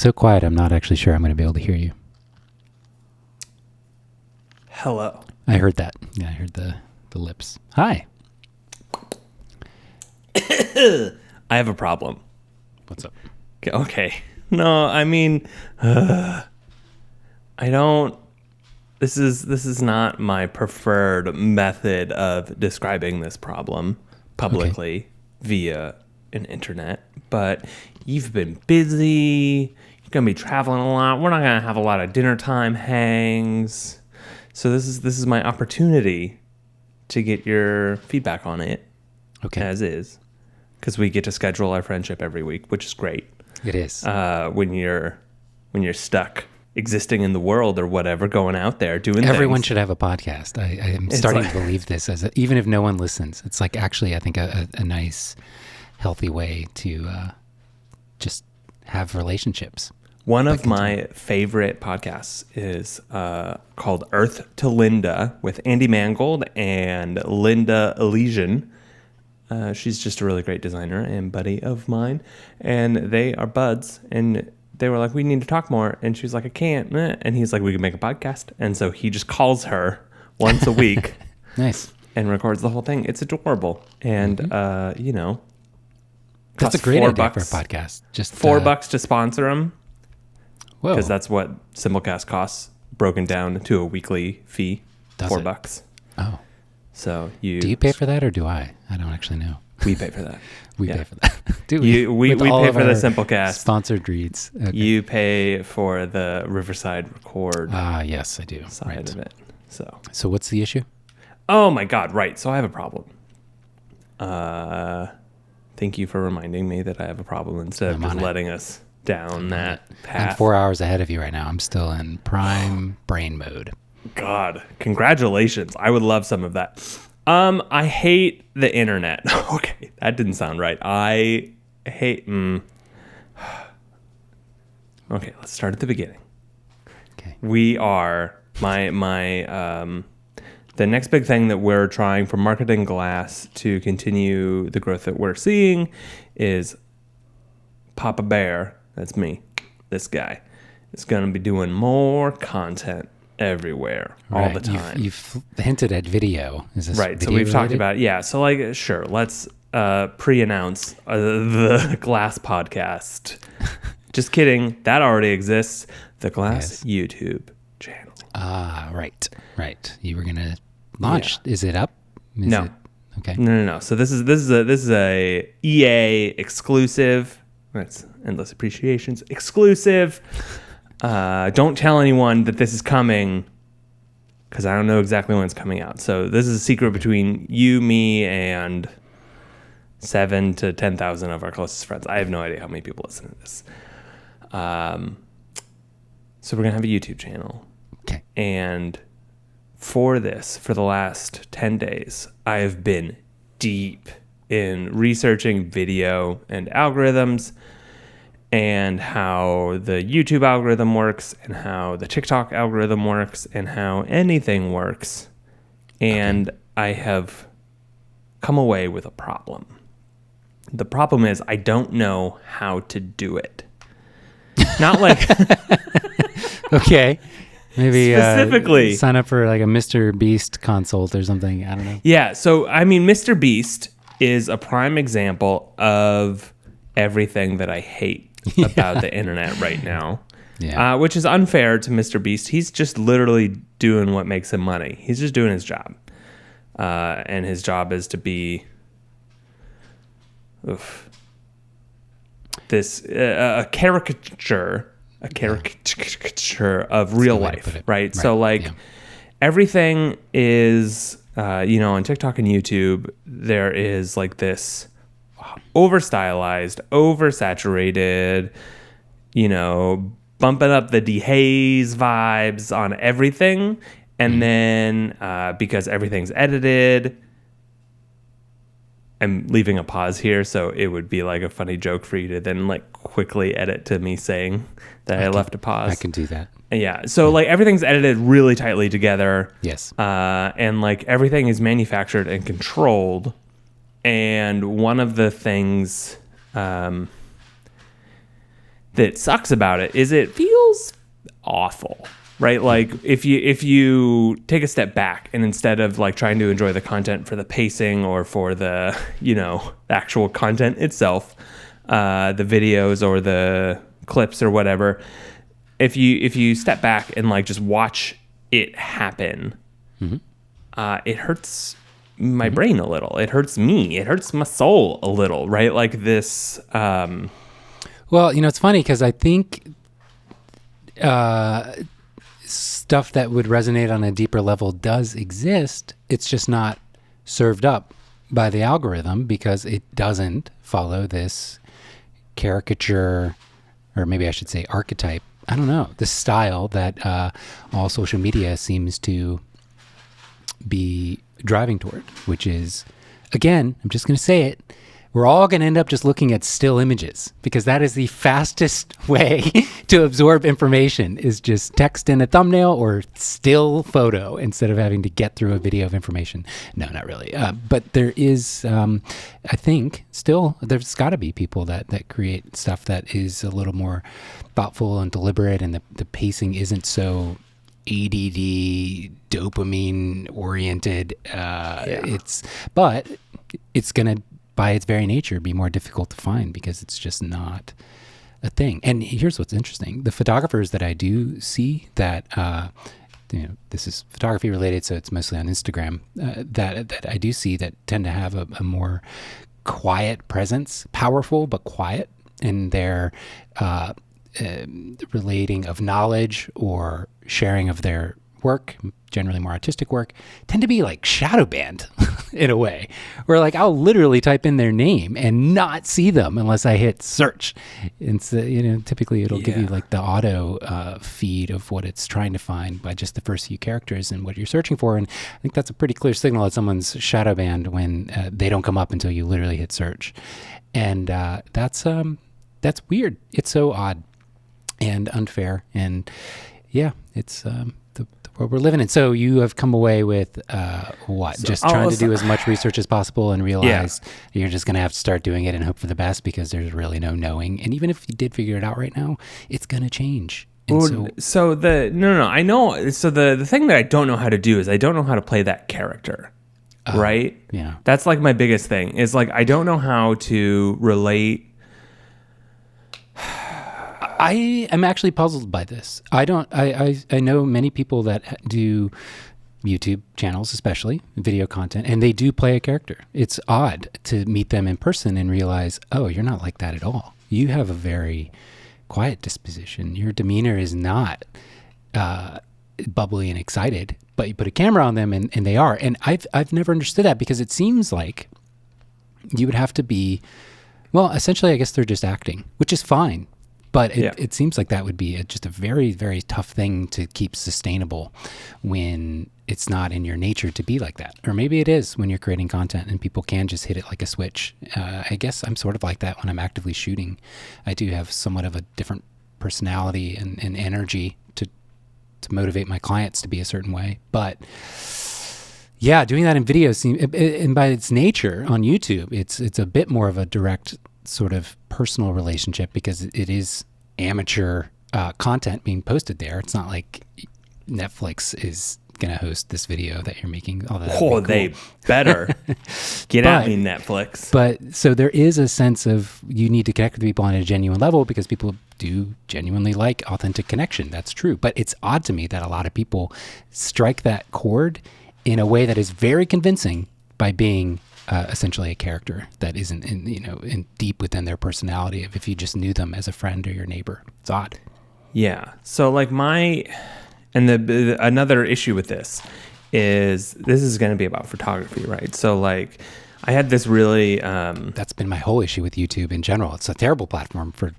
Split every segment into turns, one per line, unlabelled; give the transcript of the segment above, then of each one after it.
so quiet, I'm not actually sure I'm going to be able to hear you.
Hello.
I heard that. Yeah, I heard the lips. Hi.
I have a problem.
What's up?
Okay. No, I mean, I don't. This is not my preferred method of describing this problem publicly via an internet. But you've been busy. You're gonna be traveling a lot. We're not gonna have a lot of dinner time hangs. So this is my opportunity to get your feedback on it.
Okay.
As is, because we get to schedule our friendship every week, which is great.
It is.
When you're stuck existing in the world or whatever, going out there doing
Everyone
things.
should have a podcast. I am starting to believe this even if no one listens. It's like actually, I think a nice, healthy way to just have relationships.
One of my favorite podcasts is called Earth to Linda with Andy Mangold and Linda Elysian. She's just a really great designer and buddy of mine. And they are buds. And they were like, we need to talk more. And she's like, I can't. And he's like, we can make a podcast. And so he just calls her once a week.
Nice.
And records the whole thing. It's adorable. And,
That's a great idea for a podcast. Just
$4 to sponsor them.
Because
that's what Simplecast costs, broken down to a weekly fee.
Does
$4.
Oh.
So
do you pay for that or do I? I don't actually know.
We pay for that.
We pay for that. Do
we
With
pay
all
for
of
the
our
Simplecast.
Sponsored reads. Okay.
You pay for the Riverside Record
yes, I do.
side of it.
So what's the issue?
Oh my God, right. So I have a problem. Thank you for reminding me that I have a problem instead of just letting us down that path.
I'm 4 hours ahead of you right now. I'm still in prime brain mode.
God, congratulations. I would love some of that. I hate the internet. Okay, that didn't sound right. I hate... Okay, let's start at the beginning.
Okay.
We are... The next big thing that we're trying for Marketing Glass to continue the growth that we're seeing is Papa Bear, that's me, this guy, is going to be doing more content everywhere all the time.
You've hinted at video. Is this
right?
video
So we've talked
related?
about So like, sure, let's pre-announce the Glass podcast. Just kidding, that already exists. The Glass YouTube channel.
Right. You were gonna launch. Yeah. Is it up?
No.
Okay.
No. So this is a EA exclusive. That's Endless Appreciations exclusive. Don't tell anyone that this is coming, because I don't know exactly when it's coming out. So this is a secret between you, me, and 7,000 to 10,000 of our closest friends. I have no idea how many people listen to this. So we're gonna have a YouTube channel.
Okay.
And for the last 10 days, I have been deep in researching video and algorithms and how the YouTube algorithm works and how the TikTok algorithm works and how anything works. And I have come away with a problem. The problem is I don't know how to do it. Not like...
Okay. Maybe
specifically
sign up for like a Mr. Beast consult or something. I don't know.
Yeah. So, I mean, Mr. Beast is a prime example of everything that I hate about the internet right now.
Yeah.
Which is unfair to Mr. Beast. He's just literally doing what makes him money. He's just doing his job. And his job is to be a caricature of real life, right? So like everything is, on TikTok and YouTube, there is like this over-stylized, oversaturated, bumping up the dehaze vibes on everything. And then because everything's edited, I'm leaving a pause here, so it would be like a funny joke for you to then like quickly edit to me saying that I left a pause.
I can do that.
Yeah. So like everything's edited really tightly together.
Yes.
And like everything is manufactured and controlled. And one of the things that sucks about it is it feels awful, right? Like if you take a step back and instead of like trying to enjoy the content for the pacing or for the, actual content itself, the videos or the clips or whatever, if you step back and like just watch it happen, it hurts my brain a little. It hurts me. It hurts my soul a little, right? Like this.
Well, it's funny because I think stuff that would resonate on a deeper level does exist. It's just not served up by the algorithm because it doesn't follow this caricature, or maybe I should say archetype. I don't know, the style that all social media seems to be driving toward, which is, again, I'm just going to say it, we're all going to end up just looking at still images because that is the fastest way to absorb information, is just text in a thumbnail or still photo instead of having to get through a video of information. No, not really. But there is, I think, still, there's got to be people that create stuff that is a little more thoughtful and deliberate, and the pacing isn't so ADD, dopamine oriented. But it's going to, by its very nature, be more difficult to find because it's just not a thing. And here's what's interesting. The photographers that I do see that, this is photography related, so it's mostly on Instagram, that I do see that tend to have a more quiet presence, powerful, but quiet in their relating of knowledge or sharing of their work, generally more artistic work, tend to be like shadow banned in a way, where like I'll literally type in their name and not see them unless I hit search. And so, typically it'll give you like the auto feed of what it's trying to find by just the first few characters and what you're searching for. And I think that's a pretty clear signal that someone's shadow banned when they don't come up until you literally hit search. And that's weird. It's so odd and unfair. And yeah, it's the world we're living in. So you have come away with what? So, just trying to do as much research as possible and realize you're just going to have to start doing it and hope for the best because there's really no knowing. And even if you did figure it out right now, it's going to change.
I know. So the thing that I don't know how to do is I don't know how to play that character. Right?
Yeah.
That's like my biggest thing is like, I don't know how to relate.
I am actually puzzled by this. I know many people that do YouTube channels, especially video content, and they do play a character. It's odd to meet them in person and realize, oh, you're not like that at all. You have a very quiet disposition. Your demeanor is not bubbly and excited, but you put a camera on them and they are. And I've never understood that because it seems like you would have to be, well, essentially, I guess they're just acting, which is fine. But it seems like that would be just a very, very tough thing to keep sustainable when it's not in your nature to be like that. Or maybe it is when you're creating content and people can just hit it like a switch. I guess I'm sort of like that when I'm actively shooting. I do have somewhat of a different personality and energy to motivate my clients to be a certain way. But yeah, doing that in video and by its nature on YouTube, it's a bit more of a direct sort of personal relationship because it is amateur content being posted there. It's not like Netflix is gonna host this video that you're making.
They better get at me, Netflix.
But so there is a sense of you need to connect with people on a genuine level because people do genuinely like authentic connection. That's true. But it's odd to me that a lot of people strike that chord in a way that is very convincing by being essentially a character that isn't in deep within their personality of if you just knew them as a friend or your neighbor. It's odd.
Yeah. So like another issue with this is going to be about photography, right? So like I had this really
that's been my whole issue with YouTube in general. It's a terrible platform for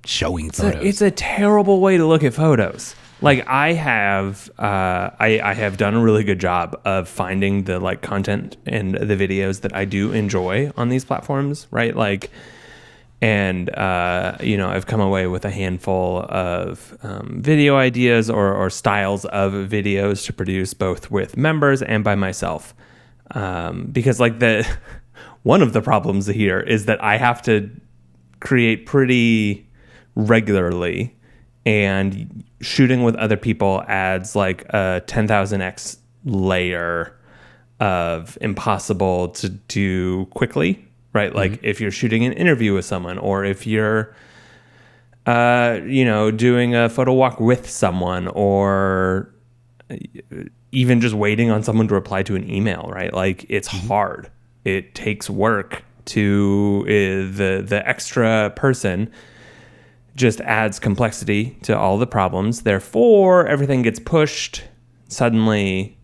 showing photos.
It's a terrible way to look at photos. Like I have done a really good job of finding the like content and the videos that I do enjoy on these platforms, right? Like, and I've come away with a handful of video ideas or styles of videos to produce both with members and by myself, because like one of the problems here is that I have to create pretty regularly, and shooting with other people adds like a 10,000x layer of impossible to do quickly, right? Like if you're shooting an interview with someone, or if you're doing a photo walk with someone, or even just waiting on someone to reply to an email, right? Like it's hard. It takes work to the extra person just adds complexity to all the problems. Therefore, everything gets pushed suddenly,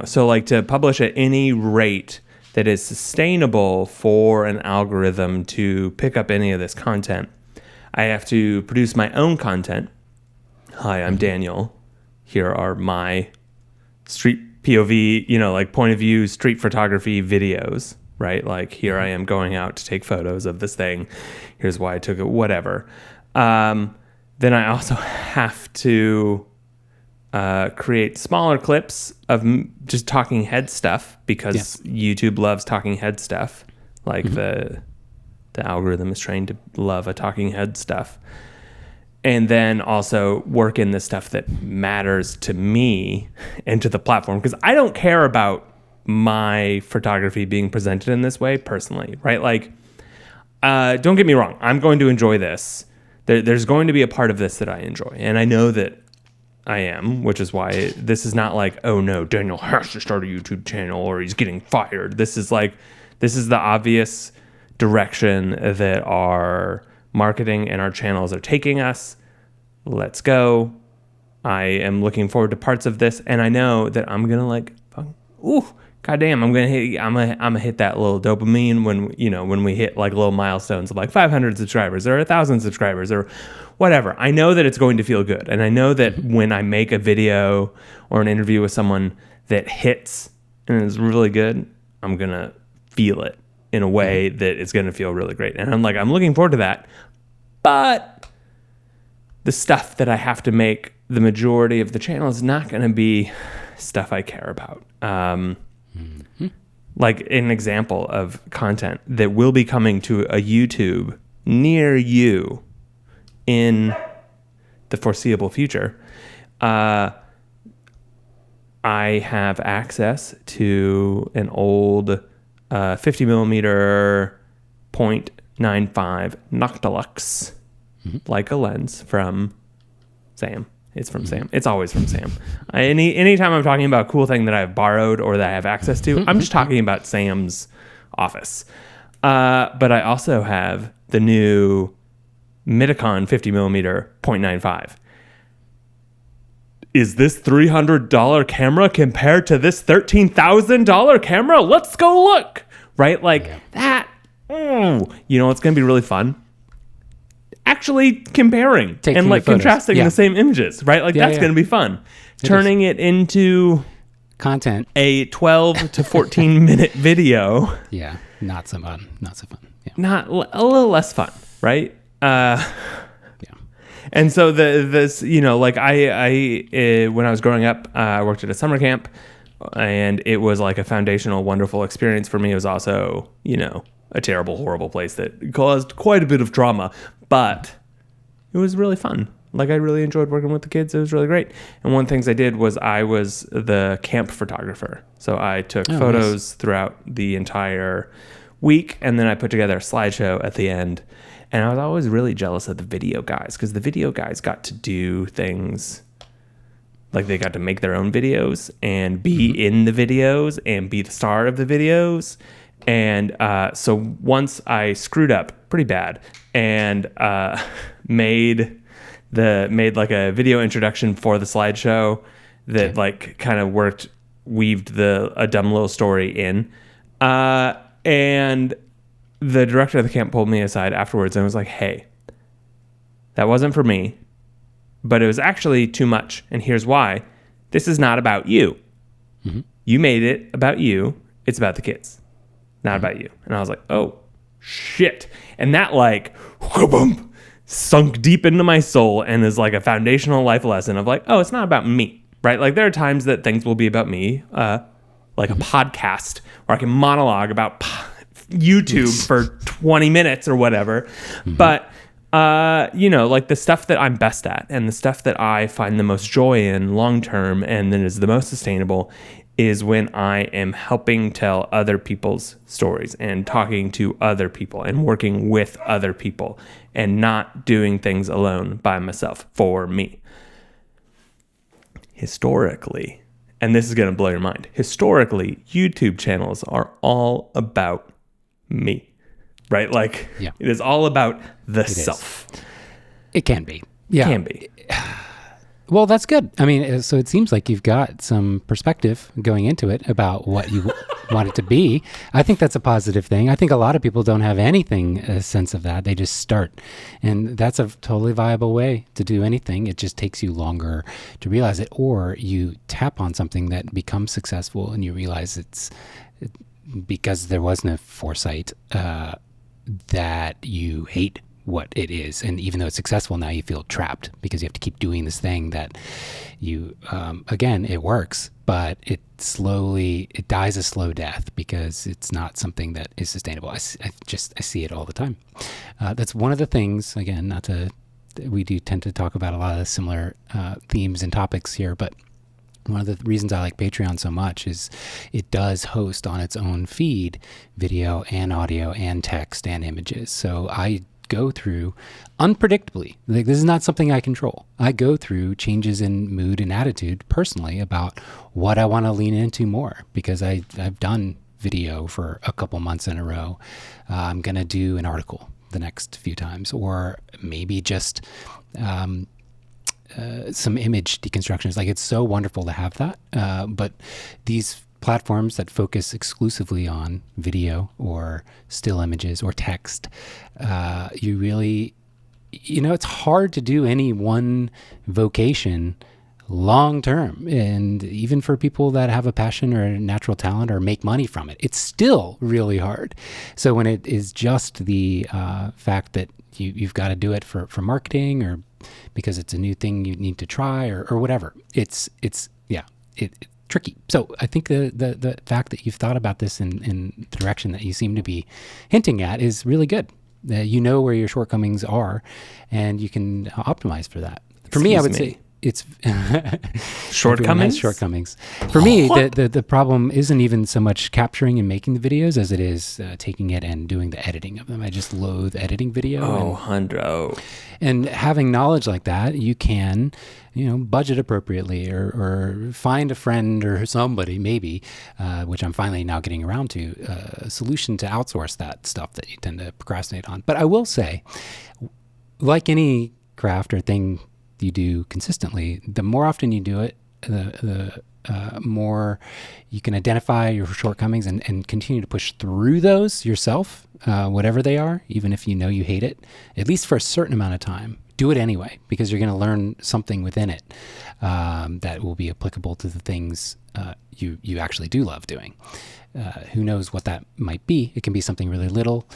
so like to publish at any rate that is sustainable for an algorithm to pick up any of this content, I have to produce my own content. Hi, I'm Daniel. Here are my street POV, like point of view street photography videos, right? Like here I am going out to take photos of this thing. Here's why I took it, whatever. Then I also have to create smaller clips of just talking head stuff, because YouTube loves talking head stuff. Like the algorithm is trained to love a talking head stuff. And then also work in the stuff that matters to me and to the platform, because I don't care about my photography being presented in this way personally, right? Like, don't get me wrong. I'm going to enjoy this. There's going to be a part of this that I enjoy. And I know that I am, which is why this is not like, oh no, Daniel has to start a YouTube channel or he's getting fired. This is the obvious direction that our marketing and our channels are taking us. Let's go. I am looking forward to parts of this, and I know that I'm gonna goddamn, I'm gonna hit that little dopamine when we hit like little milestones of like 500 subscribers or 1,000 subscribers or whatever. I know that it's going to feel good, and I know that when I make a video or an interview with someone that hits and is really good, I'm gonna feel it in a way that it's gonna feel really great, and I'm looking forward to that. But the stuff that I have to make the majority of the channel is not gonna be stuff I care about. Like an example of content that will be coming to a YouTube near you in the foreseeable future. I have access to an old 50 millimeter 0.95 Noctilux Leica lens from Sam. It's from Sam. It's always from Sam. Anytime I'm talking about a cool thing that I've borrowed or that I have access to, I'm just talking about Sam's office. But I also have the new Mitakon 50mm 0.95. Is this $300 camera compared to this $13,000 camera? Let's go look. Right? Like that. It's going to be really fun. Actually comparing and like contrasting the same images, right? Like that's going to be fun. Turning it into
content,
a 12 to 14 minute video.
Yeah, not so fun. Yeah.
Not a little less fun, right? And so this, I when I was growing up, I worked at a summer camp, and it was like a foundational, wonderful experience for me. It was also, a terrible, horrible place that caused quite a bit of trauma. But it was really fun. Like, I really enjoyed working with the kids. It was really great. And one of the things I did was I was the camp photographer. So I took photos throughout the entire week, and then I put together a slideshow at the end. And I was always really jealous of the video guys, because the video guys got to do things like they got to make their own videos and be in the videos and be the star of the videos. And so once I screwed up pretty bad and made like a video introduction for the slideshow that like kind of weaved a dumb little story in. And the director of the camp pulled me aside afterwards and was like, hey, that wasn't for me, but it was actually too much. And here's why. This is not about you. You made it about you. It's about the kids, not about you. And I was like, oh, shit. And that like sunk deep into my soul and is like a foundational life lesson of like, oh, it's not about me, right? Like there are times that things will be about me, like a podcast where I can monologue about YouTube for 20 minutes or whatever. But Like the stuff that I'm best at and the stuff that I find the most joy in long term and then is the most sustainable is when I am helping tell other people's stories and talking to other people and working with other people and not doing things alone by myself for me. Historically, and this is going to blow your mind, historically, YouTube channels are all about me. Right? Like, It is all about the self.
It can be. Yeah.
Can be.
Well, that's good. I mean, so it seems like you've got some perspective going into it about what you want it to be. I think that's a positive thing. I think a lot of people don't have anything, a sense of that. They just start. And that's a totally viable way to do anything. It just takes you longer to realize it. Or you tap on something that becomes successful and you realize it's because there was no foresight, that you hate what it is. And even though it's successful, now you feel trapped because you have to keep doing this thing that you, again, it works, but it dies a slow death because it's not something that is sustainable. I see it all the time. That's one of the things, again, we do tend to talk about a lot of similar themes and topics here, but one of the reasons I like Patreon so much is it does host on its own feed video and audio and text and images. So I go through unpredictably, like this is not something I control. I go through changes in mood and attitude personally about what I want to lean into more because I've done video for a couple months in a row. I'm going to do an article the next few times, or maybe just some image deconstructions. Like it's so wonderful to have that. But these platforms that focus exclusively on video or still images or text, you really, it's hard to do any one vocation long term. And even for people that have a passion or a natural talent or make money from it, it's still really hard. So when it is just the fact that you've got to do it for marketing or because it's a new thing you need to try or whatever, it's tricky. So I think the fact that you've thought about this in the direction that you seem to be hinting at is really good. You know where your shortcomings are and you can optimize for that. For me, I would say it's
shortcomings.
Shortcomings. For me, the problem isn't even so much capturing and making the videos as it is taking it and doing the editing of them. I just loathe editing video. And having knowledge like that, you can, budget appropriately or find a friend or somebody maybe, which I'm finally now getting around to, a solution to outsource that stuff that you tend to procrastinate on. But I will say, like any craft or thing you do consistently, the more often you do it, the more you can identify your shortcomings and continue to push through those yourself, whatever they are, even if you hate it, at least for a certain amount of time. Do it anyway, because you're going to learn something within it that will be applicable to the things you actually do love doing. Who knows what that might be? It can be something really little,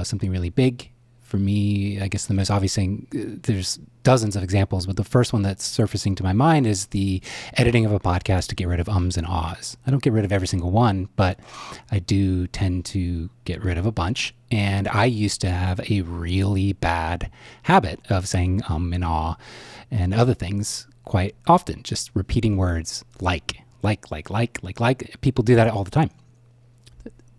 something really big. For me, I guess the most obvious thing, there's dozens of examples, but the first one that's surfacing to my mind is the editing of a podcast to get rid of ums and ahs. I don't get rid of every single one, but I do tend to get rid of a bunch. And I used to have a really bad habit of saying and ah and other things quite often, just repeating words like. People do that all the time.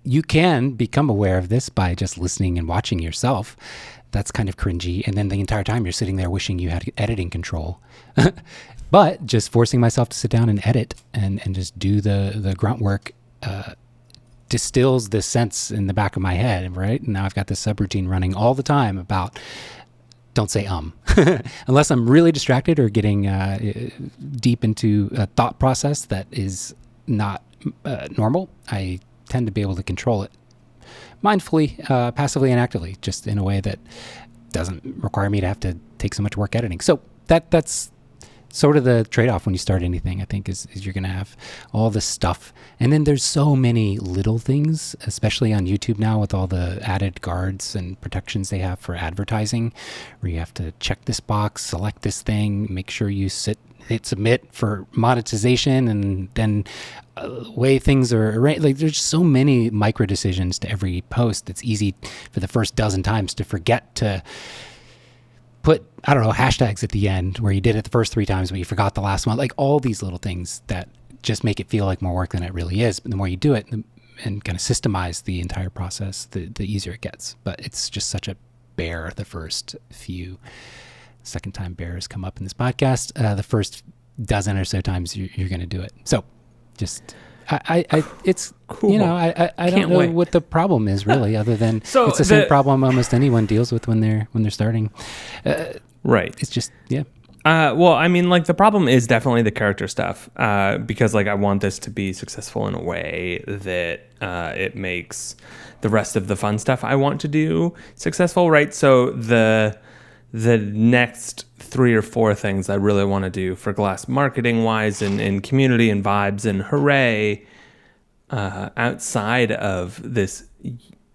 You can become aware of this by just listening and watching yourself. That's kind of cringy. And then the entire time you're sitting there wishing you had editing control. But just forcing myself to sit down and edit and just do the grunt work distills this sense in the back of my head, right? And now I've got this subroutine running all the time about don't say unless I'm really distracted or getting deep into a thought process that is not normal. I tend to be able to control it mindfully, passively and actively, just in a way that doesn't require me to have to take so much work editing. So that's sort of the trade-off when you start anything, I think, is you're going to have all this stuff. And then there's so many little things, especially on YouTube now with all the added guards and protections they have for advertising, where you have to check this box, select this thing, make sure you hit submit for monetization, and then way things are arranged. Like there's so many micro decisions to every post. It's easy for the first dozen times to forget to put, I don't know, hashtags at the end where you did it the first 3 times, but you forgot the last one. Like all these little things that just make it feel like more work than it really is. But the more you do it and kind of systemize the entire process, the easier it gets. But it's just such a bear the first few. Second time bears come up in this podcast. The first dozen or so times you're going to do it. So just... it's cool. You know, I don't know what the problem is really, other than it's the same problem almost anyone deals with when they're starting.
Right.
It's just, yeah.
Well, I mean, like the problem is definitely the character stuff, because like I want this to be successful in a way that it makes the rest of the fun stuff I want to do successful, right? So the next 3 or 4 things I really want to do for Glass marketing wise and community and vibes and hooray, outside of this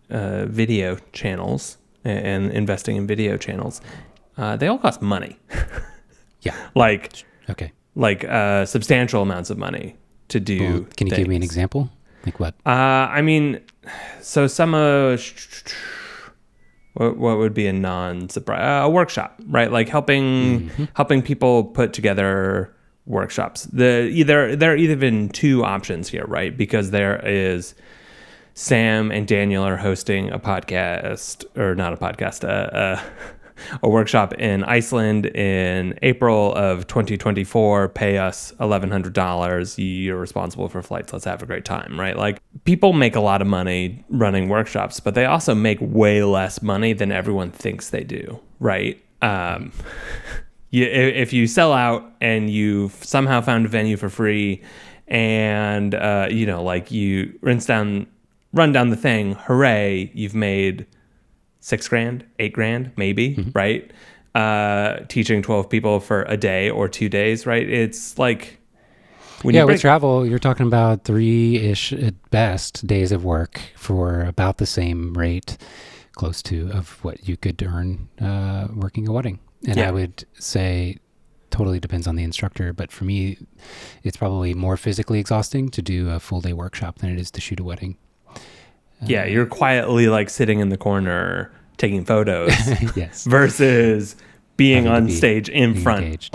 video channels and investing in video channels, they all cost money.
Yeah.
Like
substantial
amounts of money to do.
Well, can you give me an example? Like what?
I mean, so some what would be a non-surprise? A workshop, right? Like helping people put together workshops. There are even 2 options here, right? Because there is Sam and Daniel are hosting a podcast, or not a podcast, a workshop in Iceland in April of 2024. Pay us $1,100. You're responsible for flights. Let's have a great time, right? Like people make a lot of money running workshops, but they also make way less money than everyone thinks they do, right? If you sell out and you've somehow found a venue for free and, like you run down the thing, hooray, you've made $6,000, $8,000, maybe, right? Teaching 12 people for a day or 2 days, right? It's like
with travel, you're talking about 3-ish at best days of work for about the same rate, close to, of what you could earn working a wedding. And I would say totally depends on the instructor, but for me, it's probably more physically exhausting to do a full day workshop than it is to shoot a wedding.
Yeah, you're quietly like sitting in the corner taking photos
yes.
versus being on stage in front
engaged.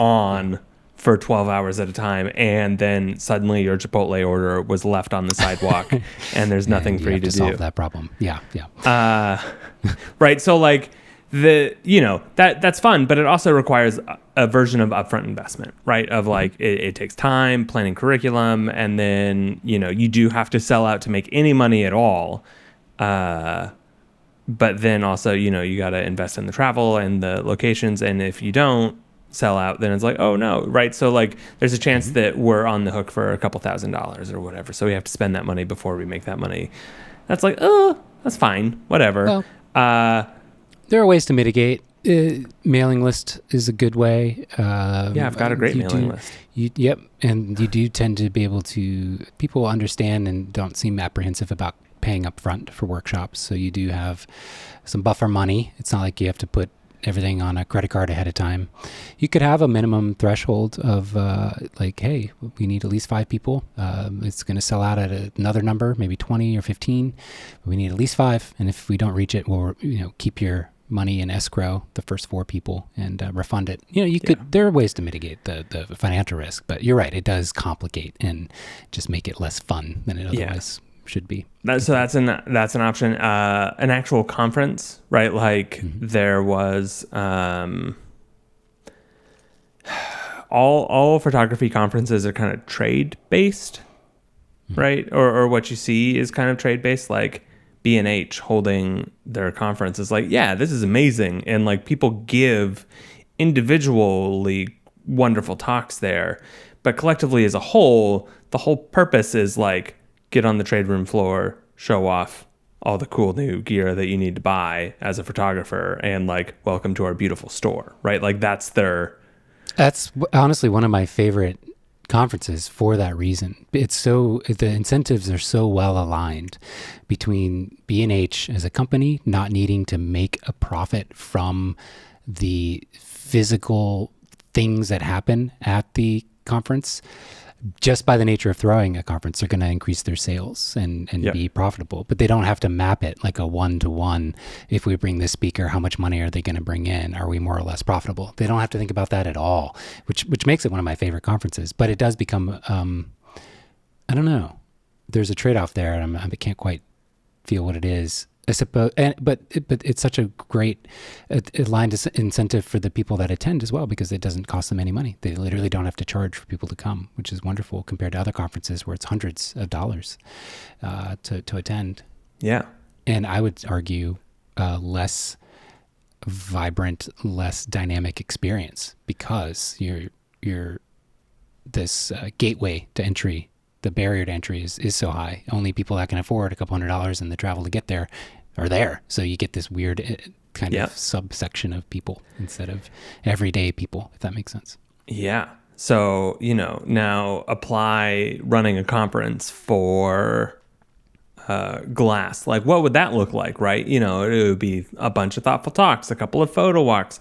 For 12 hours at a time, and then suddenly your Chipotle order was left on the sidewalk and there's nothing for you to do.
Solve that problem. Yeah.
Right. So like that's fun, but it also requires a version of upfront investment, right? Of like, it takes time, planning curriculum, and then, you do have to sell out to make any money at all. But then also, you got to invest in the travel and the locations. And if you don't sell out, then it's like, oh no, right? So like, there's a chance that we're on the hook for a couple $1,000s or whatever. So we have to spend that money before we make that money. That's like, oh, that's fine, whatever.
Well, there are ways to mitigate. Mailing list is a good way.
I've got a great mailing list.
Yep, and you do tend to be able to. People understand and don't seem apprehensive about paying up front for workshops. So you do have some buffer money. It's not like you have to put everything on a credit card ahead of time. You could have a minimum threshold of like, hey, we need at least 5 people. It's going to sell out at another number, maybe 20 or 15. But we need at least 5. And if we don't reach it, we'll keep your money in escrow, the first 4 people, and refund it. There are ways to mitigate the financial risk, but you're right. It does complicate and just make it less fun than it otherwise should be.
So that's an option. An actual conference, right? Like there was all photography conferences are kind of trade based, right? Or what you see is kind of trade based. Like B&H holding their conference is like, yeah, this is amazing, and like people give individually wonderful talks there, but collectively as a whole, the whole purpose is like, get on the trade room floor, show off all the cool new gear that you need to buy as a photographer, and like, welcome to our beautiful store, right? Like that's honestly one of my favorite conferences for that reason. The incentives are so well aligned between B&H as a company not needing to make a profit from the physical things that happen at the conference,
just by the nature of throwing a conference, they're going to increase their sales and
Yep.
be profitable. But they don't have to map it like a one-to-one. If we bring this speaker, how much money are they going to bring in? Are we more or less profitable? They don't have to think about that at all, which makes it one of my favorite conferences. But it does become, I don't know. There's a trade-off there, and I can't quite feel what it is. I suppose, but it's such a great aligned incentive for the people that attend as well, because it doesn't cost them any money. They literally don't have to charge for people to come, which is wonderful compared to other conferences where it's hundreds of dollars to attend.
Yeah.
And I would argue less vibrant, less dynamic experience, because you're this gateway to entry. The barrier to entry is so high. Only people that can afford a couple $100s and the travel to get there are there. So you get this weird kind of subsection of people instead of everyday people, if that makes sense.
Yeah. So, now apply running a conference for glass. Like, what would that look like, right? It would be a bunch of thoughtful talks, a couple of photo walks,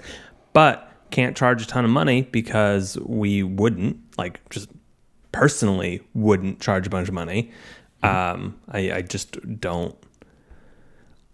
but can't charge a ton of money because we wouldn't, just personally wouldn't charge a bunch of money. I just don't.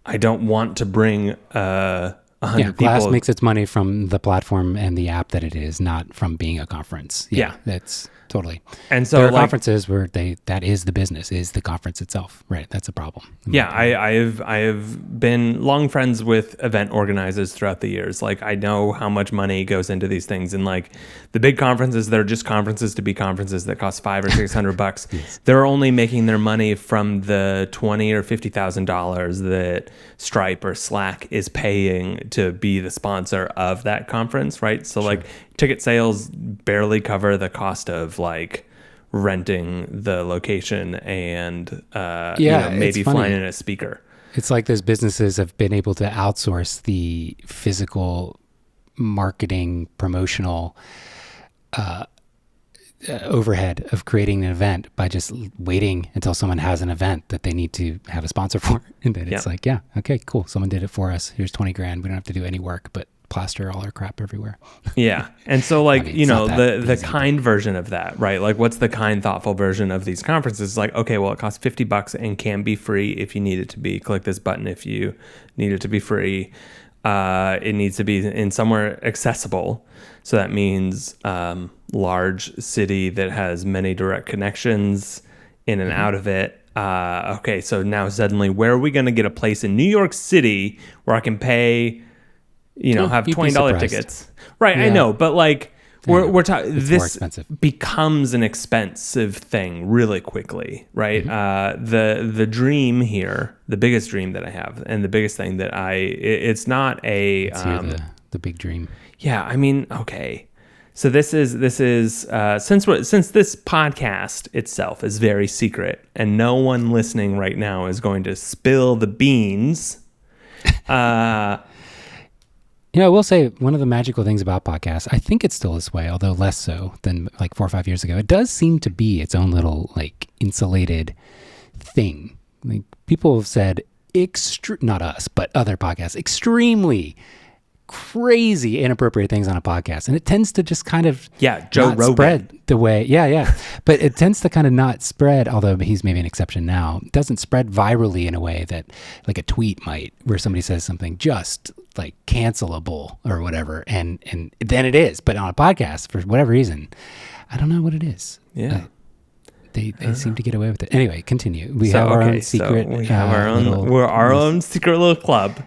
I don't want to bring 100 people.
Glass makes its money from the platform and the app that it is, not from being a conference.
Yeah.
That's totally.
And so
there are conferences where that is the business, is the conference itself. Right. That's a problem.
Yeah. I have been long friends with event organizers throughout the years. I know how much money goes into these things, and the big conferences that are just conferences to be conferences that cost $500 or $600,
yes.
They're only making their money from the $20,000 or $50,000 that Stripe or Slack is paying to be the sponsor of that conference. Right. So
Sure.
Ticket sales barely cover the cost of renting the location and maybe flying in a speaker.
It's like those businesses have been able to outsource the physical marketing promotional overhead of creating an event by just waiting until someone has an event that they need to have a sponsor for. And then it's okay, cool. Someone did it for us. Here's $20,000. We don't have to do any work, but plaster all our crap everywhere.
Yeah. And so the kind
but
version of that, right? What's the kind, thoughtful version of these conferences? Okay, well, it costs $50 and can be free if you need it to be. Click this button if you need it to be free. It needs to be in somewhere accessible. So that means large city that has many direct connections in and out of it. Okay, so now suddenly, where are we going to get a place in New York City where I can pay, have $20 tickets? Right, yeah. I know, but we're talking. This becomes an expensive thing really quickly, right? Mm-hmm. The dream here, the biggest dream that I have, and the biggest thing that it's not a
the big dream.
Yeah, I mean, okay. So this is since this podcast itself is very secret, and no one listening right now is going to spill the beans.
I will say one of the magical things about podcasts, I think it's still this way, although less so than 4 or 5 years ago. It does seem to be its own little insulated thing. People have said not us, but other podcasts, extremely crazy inappropriate things on a podcast, and it tends to just kind of
Joe Rogan
spread the way but it tends to kind of not spread, although he's maybe an exception now. It doesn't spread virally in a way that a tweet might, where somebody says something just cancelable or whatever, and then it is. But on a podcast, for whatever reason, I don't know what it is. They seem to get away with it. Anyway, continue. We have our own secret.
We have our own secret little club.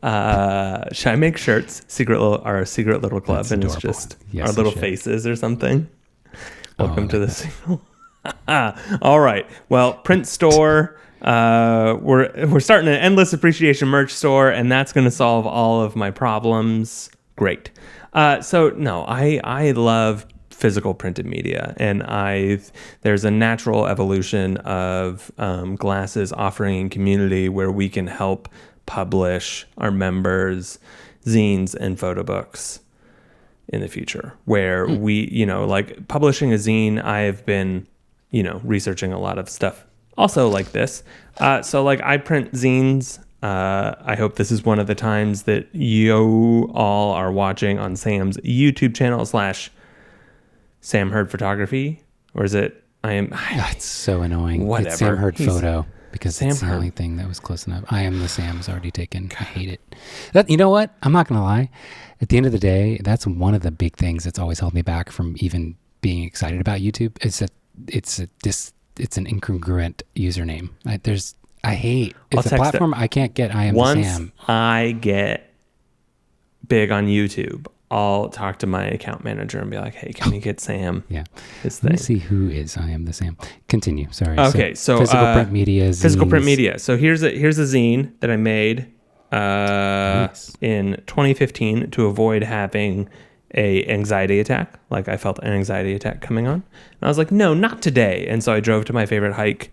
Should I make shirts? Our secret little club. That's and adorable. It's just our little faces or something. Welcome to the signal. All right. Well, print store. We're starting an endless appreciation merch store, and that's going to solve all of my problems. Great. I love physical printed media, and there's a natural evolution of Glass's offering community where we can help publish our members zines and photo books in the future, where we, publishing a zine, I have been, researching a lot of stuff also like this. I print zines. I hope this is one of the times that you all are watching on Sam's YouTube channel /Sam Heard Photography, or is it
That's so annoying.
Whatever.
It's Sam Hurd photo because
Sam
it's the
Hurd.
only thing that was close enough. I am the Sam is already taken. I hate it. You know what? I'm not going to lie. At the end of the day, that's one of the big things that's always held me back from even being excited about YouTube. It's an incongruent username. It's a platform I can't get. I am the Sam.
Once I get big on YouTube, I'll talk to my account manager and be like, "Hey, can we get Sam?"
Yeah.
Let
me see who is I am the Sam. Continue. Sorry.
Okay, so
physical print media.
Physical print media. So here's a zine that I made
Nice.
in 2015 to avoid having a anxiety attack. Like I felt an anxiety attack coming on, and I was like, "No, not today." And so I drove to my favorite hike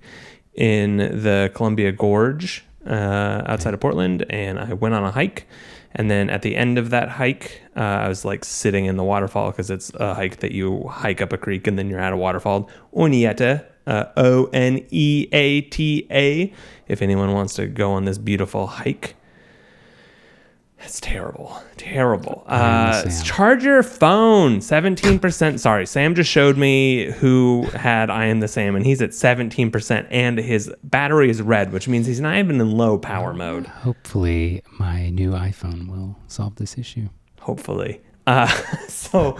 in the Columbia Gorge outside of Portland, and I went on a hike. And then at the end of that hike, I was like sitting in the waterfall because it's a hike that you hike up a creek and then you're at a waterfall. Oneata, Oneata. If anyone wants to go on this beautiful hike. It's terrible. Charge your phone. 17%. Sorry, Sam just showed me who had I Am the Sam, and he's at 17%, and his battery is red, which means he's not even in low power mode.
Hopefully, my new iPhone will solve this issue.
Hopefully. So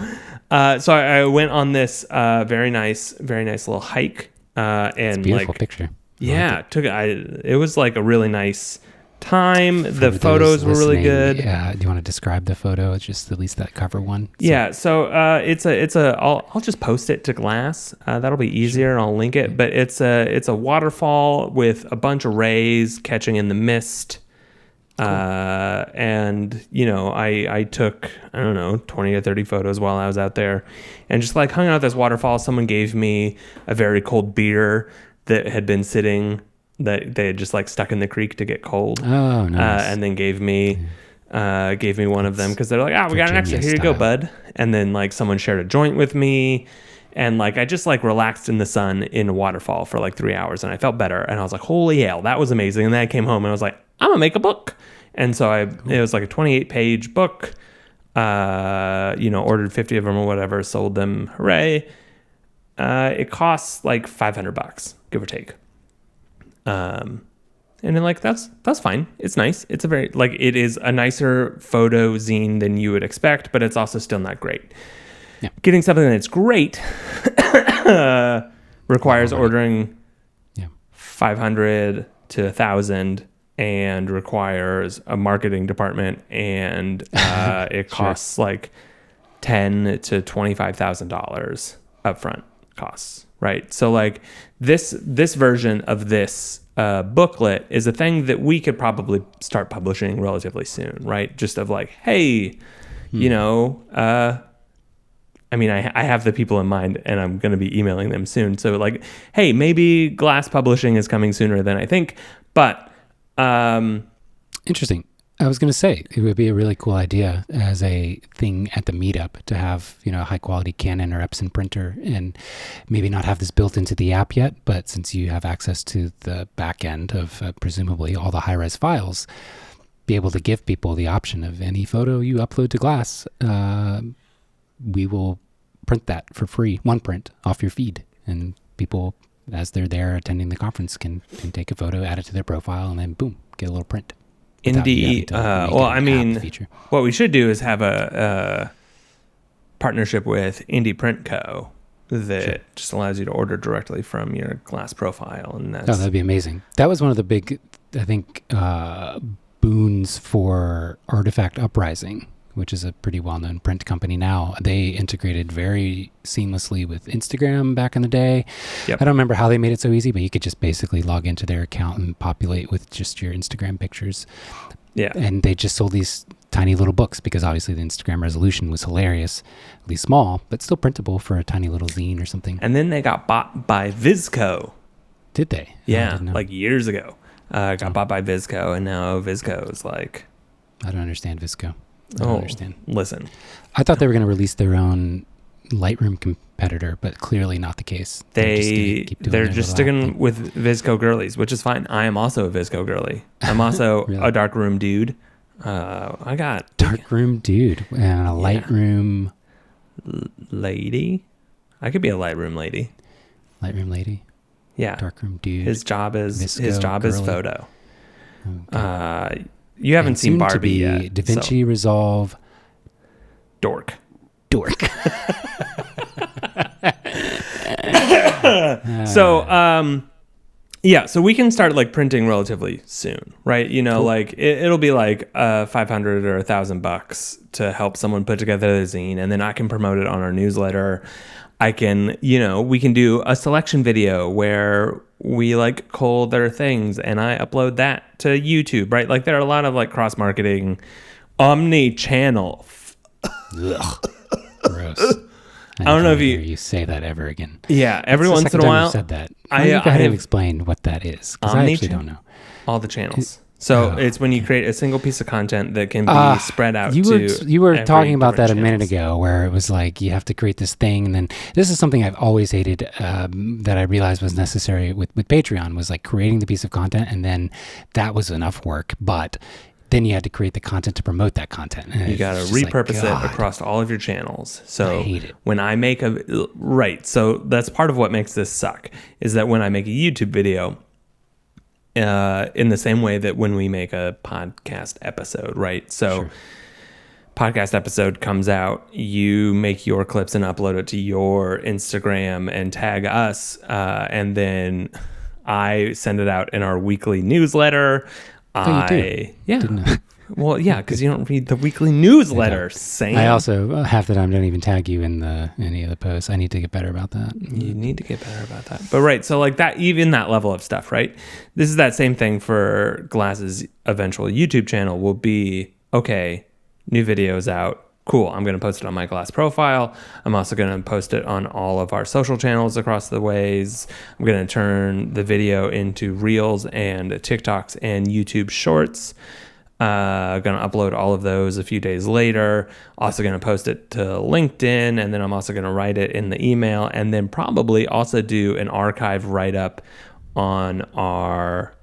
I went on this very nice little hike. And
it's a beautiful picture.
Yeah, it was like a really nice time. The photos were really good.
Yeah. Do you want to describe the photo? It's just at least that cover one.
Yeah. So I'll just post it to Glass. That'll be easier. I'll link it. But it's a waterfall with a bunch of rays catching in the mist. Cool. And I took, I don't know, 20 or 30 photos while I was out there and just like hung out at this waterfall. Someone gave me a very cold beer that had been sitting, that they had just like stuck in the creek to get cold.
Oh, nice.
And then gave me one of them because they're like, we got an extra. Here you go, bud. And then like someone shared a joint with me, and like I just like relaxed in the sun in a waterfall for like 3 hours, and I felt better. And I was like, holy hell, that was amazing. And then I came home and I was like, I'm gonna make a book. And so it was like a 28-page book. Ordered 50 of them or whatever, sold them. Hooray! It costs like $500, give or take. And then like that's fine. It's nice. It's it is a nicer photo zine than you would expect, but it's also still not great. Yeah. Getting something that's great requires ordering 500 to 1,000 and requires a marketing department, and it costs like $10,000 to $25,000 upfront costs. Right. So like this version of this booklet is a thing that we could probably start publishing relatively soon. Right. Just of like, hey, I have the people in mind and I'm going to be emailing them soon. So like, hey, maybe Glass Publishing is coming sooner than I think. But
interesting. I was going to say it would be a really cool idea as a thing at the meetup to have, a high quality Canon or Epson printer, and maybe not have this built into the app yet. But since you have access to the back end of presumably all the high res files, be able to give people the option of any photo you upload to Glass. We will print that for free, one print off your feed, and people, as they're there attending the conference, can take a photo, add it to their profile, and then boom, get a little print.
Indie, what we should do is have a partnership with Indie Print Co. that just allows you to order directly from your Glass profile, and
that'd be amazing. That was one of the big, I think, boons for Artifact Uprising, which is a pretty well-known print company now. They integrated very seamlessly with Instagram back in the day. Yep. I don't remember how they made it so easy, but you could just basically log into their account and populate with just your Instagram pictures. Yeah. And they just sold these tiny little books because obviously the Instagram resolution was hilarious, at least small, but still printable for a tiny little zine or something.
And then they got bought by VSCO.
Did they?
Yeah, like years ago. Got bought by VSCO, and now VSCO is like...
I don't understand VSCO. I don't understand.
Listen.
I thought they were going to release their own Lightroom competitor, but clearly not the case.
They're just sticking with VSCO girlies, which is fine. I am also a VSCO girly. I'm also really? A darkroom dude. I got
darkroom dude and a Lightroom
lady. I could be a Lightroom lady.
Lightroom lady,
Yeah.
darkroom dude.
His job is
Visco girly.
photo.
Okay.
You haven't
And
seen
soon to
Barbie
be
yet.
DaVinci Resolve
Dork.
dork.
So we can start like printing relatively soon, right? Cool. Like it'll be like $500 or $1,000 to help someone put together the zine, and then I can promote it on our newsletter. I can, we can do a selection video where we like cull their things, and I upload that to YouTube, right? Like there are a lot of like cross marketing, omni-channel.
Ugh, gross.
I don't know if
hear you say that ever again.
Yeah, every
That's
once in a while.
Said that. Go ahead and explain what that is, because I actually don't know.
All the channels. It's when you create a single piece of content that can be spread out. You
were talking about that a minute ago, where it was like you have to create this thing, and then this is something I've always hated that I realized was necessary with Patreon, was like creating the piece of content, and then that was enough work, but then you had to create the content to promote that content. And
you got to repurpose it across all of your channels. So I hate it. When I make so that's part of what makes this suck, is that when I make a YouTube video, in the same way that when we make a podcast episode, right? So sure. Podcast episode comes out, you make your clips and upload it to your Instagram and tag us, and then I send it out in our weekly newsletter.
You do? Yeah. Didn't know.
Well, yeah, because you don't read the weekly newsletter, Sam.
I also, half the time, don't even tag you in any of the posts. I need to get better about that.
You need to get better about that. But right, so like that, even that level of stuff, right? This is that same thing for Glass's eventual YouTube channel will be, okay, new videos out. Cool, I'm going to post it on my Glass profile. I'm also going to post it on all of our social channels across the ways. I'm going to turn the video into Reels and TikToks and YouTube Shorts. Going to upload all of those a few days later. Also going to post it to LinkedIn, and then I'm also going to write it in the email, and then probably also do an archive write-up on our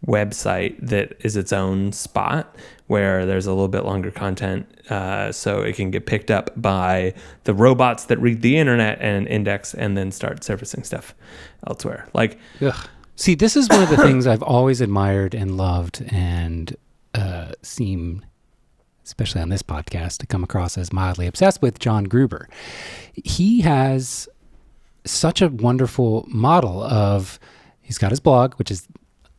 website that is its own spot where there's a little bit longer content, so it can get picked up by the robots that read the internet and index and then start surfacing stuff elsewhere. Like,
see, this is one of the things I've always admired and loved, and seem, especially on this podcast, to come across as mildly obsessed with John Gruber. He has such a wonderful model of, he's got his blog, which is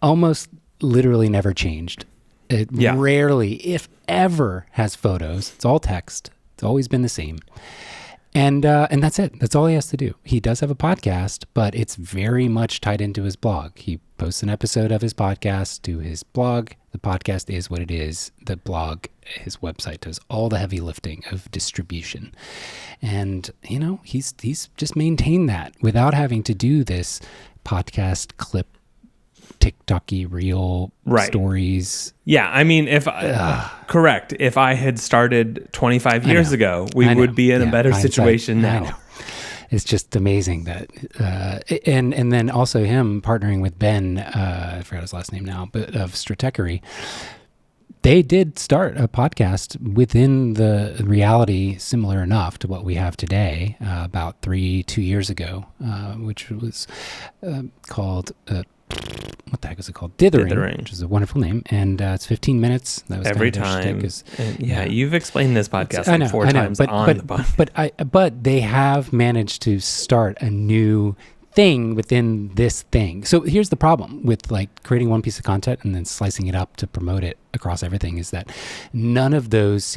almost literally never changed. It rarely, if ever, has photos. It's all text. It's always been the same. And that's it. That's all he has to do. He does have a podcast, but it's very much tied into his blog. He posts an episode of his podcast to his blog. The podcast is what it is. The blog, his website, does all the heavy lifting of distribution. And, he's just maintained that without having to do this podcast clip, TikTok-y reel stories.
Yeah, I mean, correct. If I had started 25 years ago, we would be in a better situation now.
I know. It's just amazing that, and then also him partnering with Ben, I forgot his last name now, but of Stratechery. They did start a podcast within the reality similar enough to what we have today, about 2 years ago, which was called, what the heck is it called? Dithering, which is a wonderful name. And it's 15 minutes. That was
every time. You've explained this podcast like 4 times on the podcast.
But they have managed to start a new thing within this thing. So here's the problem with like creating one piece of content and then slicing it up to promote it across everything, is that none of those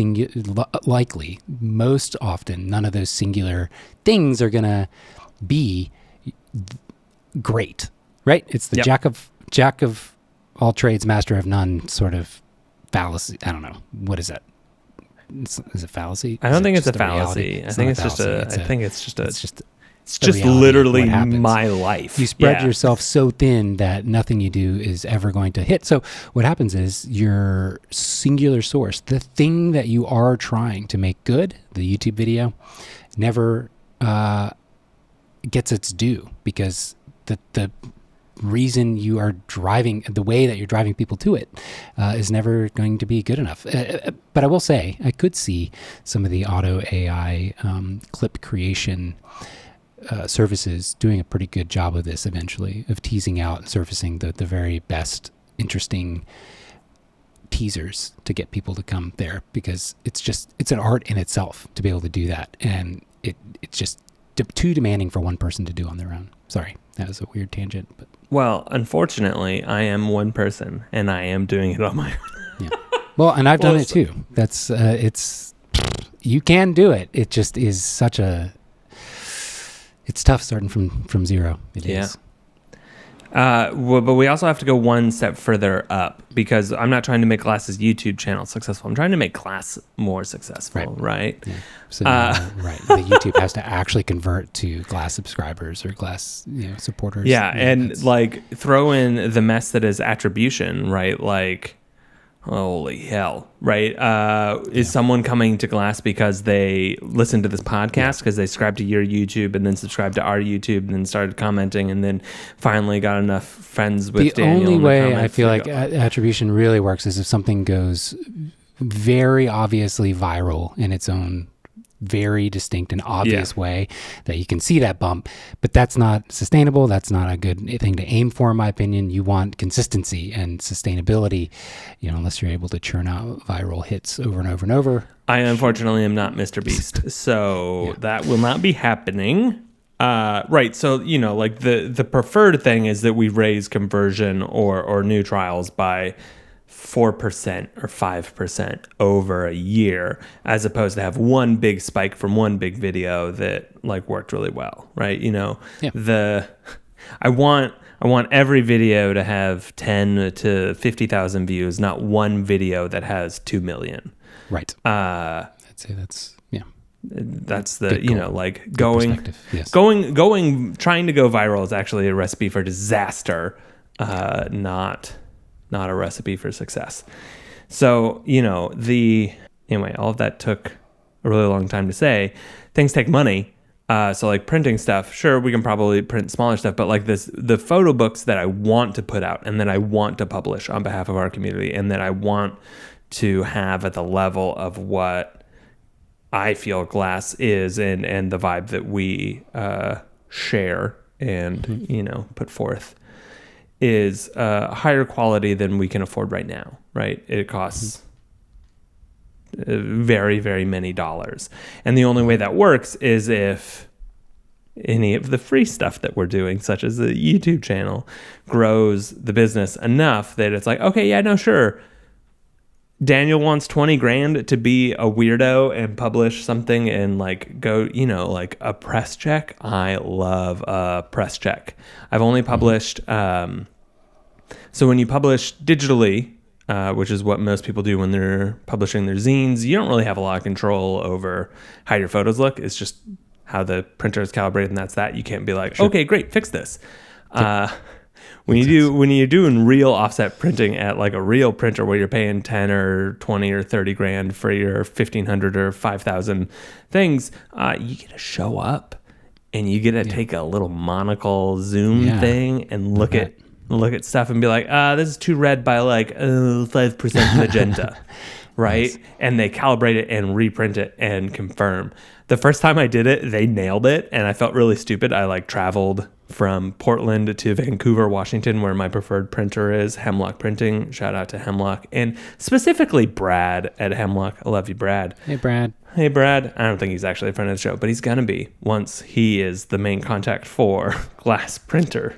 most often, none of those singular things are going to be great, right? It's the jack of all trades, master of none sort of fallacy. I don't know. What is that? Is it fallacy?
I don't think it's a fallacy. I think it's just literally my life.
You spread yourself so thin that nothing you do is ever going to hit. So what happens is your singular source, the thing that you are trying to make good, the YouTube video, never gets its due, because the reason you are driving, the way that you're driving people to it, is never going to be good enough. But I will say, I could see some of the auto AI clip creation services doing a pretty good job of this eventually, of teasing out and surfacing the very best, interesting teasers to get people to come there, because it's an art in itself to be able to do that, and it's just too demanding for one person to do on their own. Sorry, that was a weird tangent, but
Well, unfortunately, I am one person, and I am doing it on my own.
yeah. Well, and I've done it too. That's you can do it. It just is it's tough starting from zero. It is.
Well, but we also have to go one step further up, because I'm not trying to make Glass's YouTube channel successful. I'm trying to make Glass more successful, right?
Yeah. So right, the YouTube has to actually convert to Glass subscribers or Glass supporters.
Yeah, and like throw in the mess that is attribution, right? Like, holy hell, right? Is someone coming to Glass because they listened to this podcast, because they subscribed to your YouTube and then subscribed to our YouTube and then started commenting and then finally got enough friends with Daniel?
The only way I feel like attribution really works is if something goes very obviously viral in its own very distinct and obvious way that you can see that bump, but that's not sustainable. That's not a good thing to aim for, in my opinion. You want consistency and sustainability, unless you're able to churn out viral hits over and over and over.
I unfortunately am not Mr. Beast, so that will not be happening. Right. So, like the preferred thing is that we raise conversion or new trials by 4% or 5% over a year, as opposed to have one big spike from one big video that like worked really well, right? I want every video to have 10 to 50,000 views, not one video that has 2 million.
Right. I'd say that's the like going trying to go viral is actually a recipe for disaster, not a recipe for success. So, anyway, all of that took a really long time to say. Things take money. So like printing stuff, sure, we can probably print smaller stuff, but like the photo books that I want to put out and that I want to publish on behalf of our community and that I want to have at the level of what I feel Glass is and the vibe that we share and, put forth, is higher quality than we can afford right now, right? It costs very, very many dollars. And the only way that works is if any of the free stuff that we're doing, such as the YouTube channel, grows the business enough that it's like, okay, yeah, no, sure. Daniel wants 20 grand to be a weirdo and publish something and like go, like a press check. I love a press check. I've only published, so when you publish digitally, which is what most people do when they're publishing their zines, you don't really have a lot of control over how your photos look. It's just how the printer is calibrated, and that's that. You can't be like, okay, great, fix this. When you're doing real offset printing at like a real printer where you're paying 10 or 20 or 30 grand for your 1,500 or 5,000 things, you get to show up and you get to take a little monocle zoom thing and look at stuff and be like, this is too red by like 5% magenta, right? Nice. And they calibrate it and reprint it and confirm. The first time I did it, they nailed it, and I felt really stupid. I like traveled from Portland to Vancouver, Washington, where my preferred printer is, Hemlock Printing. Shout out to Hemlock, and specifically Brad at Hemlock. I love you, Brad. Hey, Brad.
Hey, Brad. I don't think he's actually a friend of the show, but he's going to be once he is the main contact for Glass Printer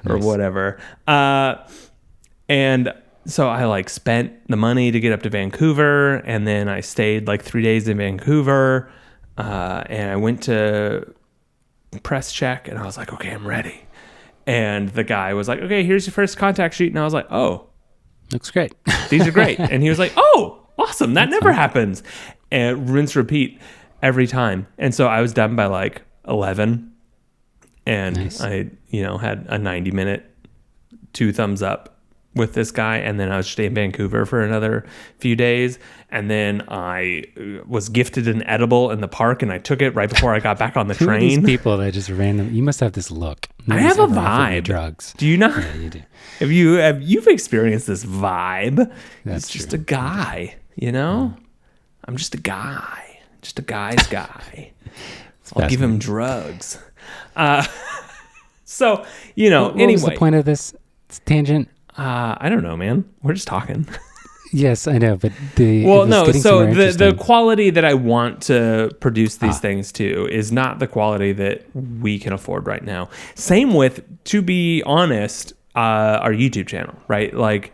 or whatever. And so I like spent the money to get up to Vancouver, and then I stayed like 3 days in Vancouver, and I went to press check, and I was like, okay, I'm ready. And the guy was like, okay, here's your first contact sheet. And I was like, oh,
looks great.
These are great. And he was like, oh, awesome. That never happens. And rinse, repeat every time. And so I was done by like 11. And nice. I, had a 90-minute 2 thumbs up with this guy. And then I was staying in Vancouver for another few days. And then I was gifted an edible in the park, and I took it right before I got back on the train.
Who are these people that just random? You must have this look.
I have a vibe.
Drugs.
Do you not?
Yeah, you do.
You've experienced this vibe.
That's
it's just
true.
a guy, I'm just a guy. Just a guy's guy. I'll give him drugs. So,
What was the
anyway.
point of this tangent?
I don't know, man. We're just talking.
Yes, I know, but
Well, no. So the quality that I want to produce these things to is not the quality that we can afford right now. Same with, to be honest, our YouTube channel, right? Like,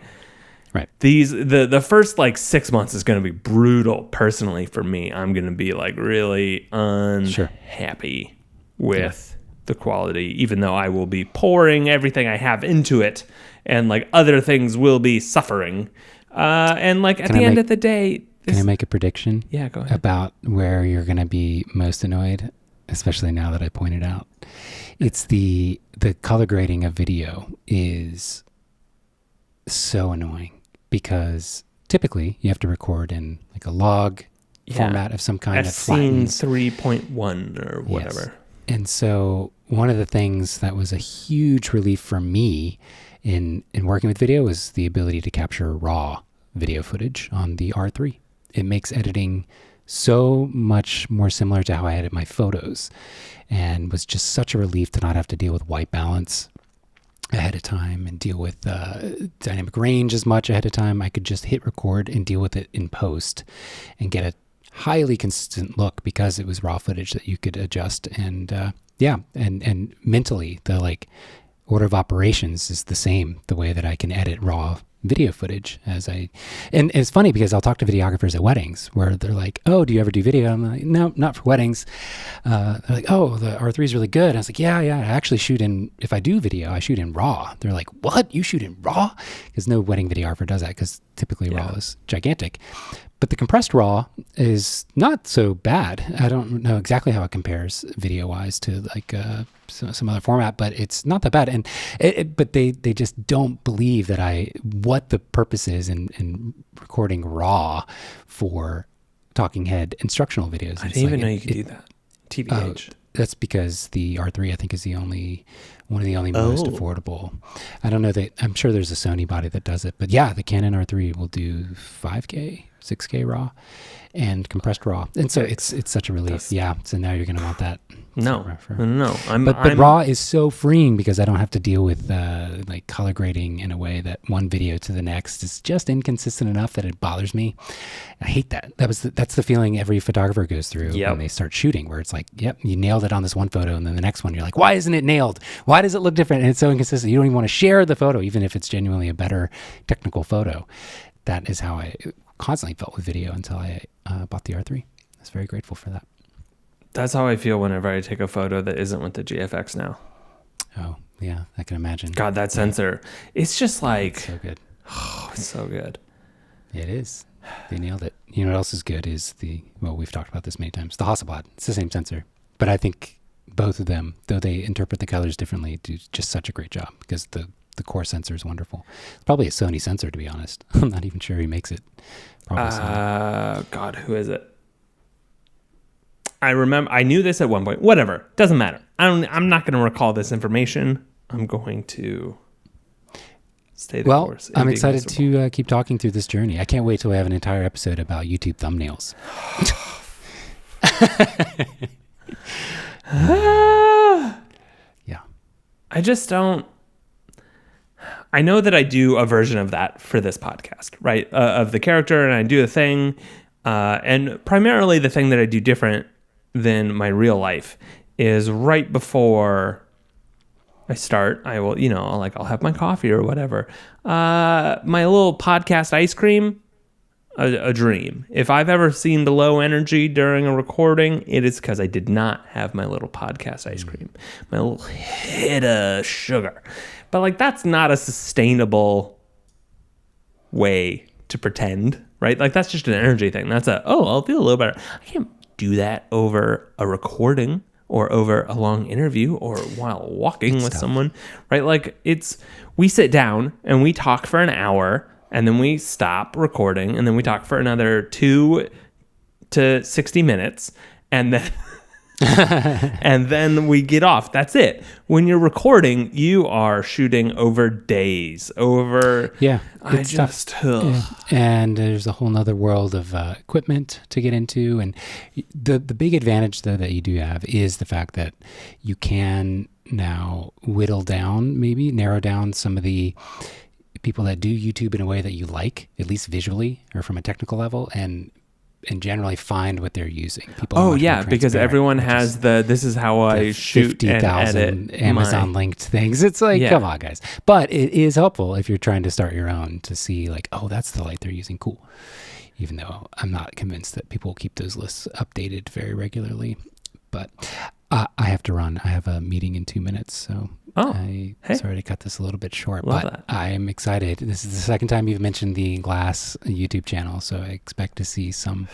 right.
The first like 6 months is going to be brutal. Personally, for me, I'm going to be like really unhappy with the quality, even though I will be pouring everything I have into it, and like other things will be suffering. And like at the end of the day,
can I make a prediction?
Yeah, go ahead.
About where you're going to be most annoyed, especially now that I pointed out. It's the color grading of video is so annoying because typically you have to record in like a log format of some kind.
I've seen 3.1 or whatever.
Yes. And so one of the things that was a huge relief for me in working with video was the ability to capture raw video footage on the R3. It makes editing so much more similar to how I edit my photos, and was just such a relief to not have to deal with white balance ahead of time and deal with dynamic range as much ahead of time. I could just hit record and deal with it in post and get a highly consistent look because it was raw footage that you could adjust. And and mentally the like order of operations is the same, the way that I can edit raw video footage and it's funny because I'll talk to videographers at weddings where they're like, oh, do you ever do video? I'm like, no, not for weddings. They're like, oh, the R3 is really good. I was like, yeah, I actually if I do video, I shoot in RAW. They're like, what? You shoot in RAW? Because no wedding videographer does that because typically RAW is gigantic. But the compressed RAW is not so bad. I don't know exactly how it compares video-wise to like some other format, but it's not that bad. And but they just don't believe that what the purpose is in recording RAW for talking head instructional videos.
I didn't even know you could do that. TBH.
That's because the R3, I think, is one of the only most affordable. I don't know I'm sure there's a Sony body that does it, but yeah, the Canon R3 will do 5K, 6K RAW and compressed RAW. And so it's such a relief. So now you're going to want that.
No.
But RAW is so freeing because I don't have to deal with like color grading in a way that one video to the next is just inconsistent enough that it bothers me. I hate that. That's the feeling every photographer goes through when they start shooting, where it's like, yep, you nailed it on this one photo, and then the next one you're like, why isn't it nailed? Why does it look different? And it's so inconsistent. You don't even want to share the photo, even if it's genuinely a better technical photo. That is how I constantly felt with video until I bought the R3. I was very grateful for that.
That's how I feel whenever I take a photo that isn't with the GFX now.
Oh, yeah, I can imagine.
God, that sensor. It's just like...
It's so good.
Oh, it's so good.
It is. They nailed it. You know what else is good is we've talked about this many times, the Hasselblad. It's the same sensor. But I think both of them, though they interpret the colors differently, do just such a great job because the core sensor is wonderful. It's probably a Sony sensor, to be honest. I'm not even sure who makes it.
God, who is it? I remember, I knew this at one point. Whatever, doesn't matter. I'm not going to recall this information. I'm going to stay the course.
I'm excited to keep talking through this journey. I can't wait till we have an entire episode about YouTube thumbnails. Yeah.
I just don't. I know that I do a version of that for this podcast, right? Of the character, and I do a thing. And primarily the thing that I do different than my real life is right before I start, I will, I'll have my coffee or whatever. My little podcast ice cream, a dream. If I've ever seemed low energy during a recording, it is because I did not have my little podcast ice cream, my little hit of sugar. But like, that's not a sustainable way to pretend, right? Like, that's just an energy thing. That's I'll feel a little better. I can't do that over a recording or over a long interview or while walking with someone, right? Like, we sit down and we talk for an hour and then we stop recording and then we talk for another 2 to 60 minutes and then and then we get off. That's it. When you're recording, you are shooting over days.
Yeah.
I just...
Yeah. And there's a whole nother world of equipment to get into. And the big advantage, though, that you do have is the fact that you can now narrow down some of the people that do YouTube in a way that you like, at least visually or from a technical level, and generally find what they're using. People
because everyone has this is how I shoot
50,000
and edit
Amazon linked things. It's like, come on, guys. But it is helpful if you're trying to start your own to see like, oh, that's the light they're using. Cool. Even though I'm not convinced that people keep those lists updated very regularly. But I have to run. I have a meeting in 2 minutes. So sorry to cut this a little bit short, but I'm excited. This is the second time you've mentioned the Glass YouTube channel, so I expect to see some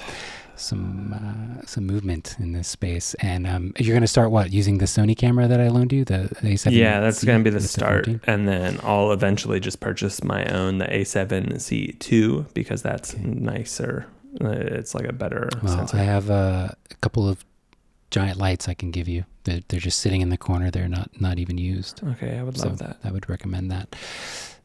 movement in this space. And you're going to start using the Sony camera that I loaned you, the A7?
Yeah, that's going to be the start. And then I'll eventually just purchase my own, the A7C2, because that's nicer. It's like a better sensor.
I have a couple of giant lights I can give you. They're just sitting in the corner. They're not even used.
Okay, I would love that.
I would recommend that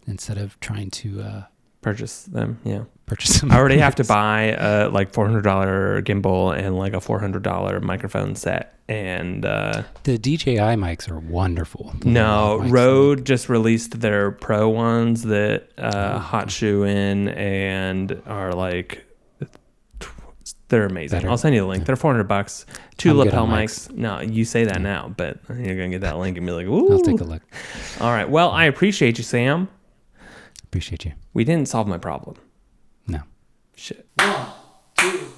instead of trying to
purchase them. Yeah,
purchase them.
I already have to buy a like $400 gimbal and like a $400 microphone set. And
the DJI mics are wonderful.
Rode just released their Pro ones that hot shoe in and are like. They're amazing. I'll send you the link. They're $400. 2 lapel mics. No, you say that now, but you're going to get that link and be like, ooh.
I'll take a look.
All right. Well, I appreciate you, Sam.
Appreciate you.
We didn't solve my problem.
No.
Shit.
1, 2.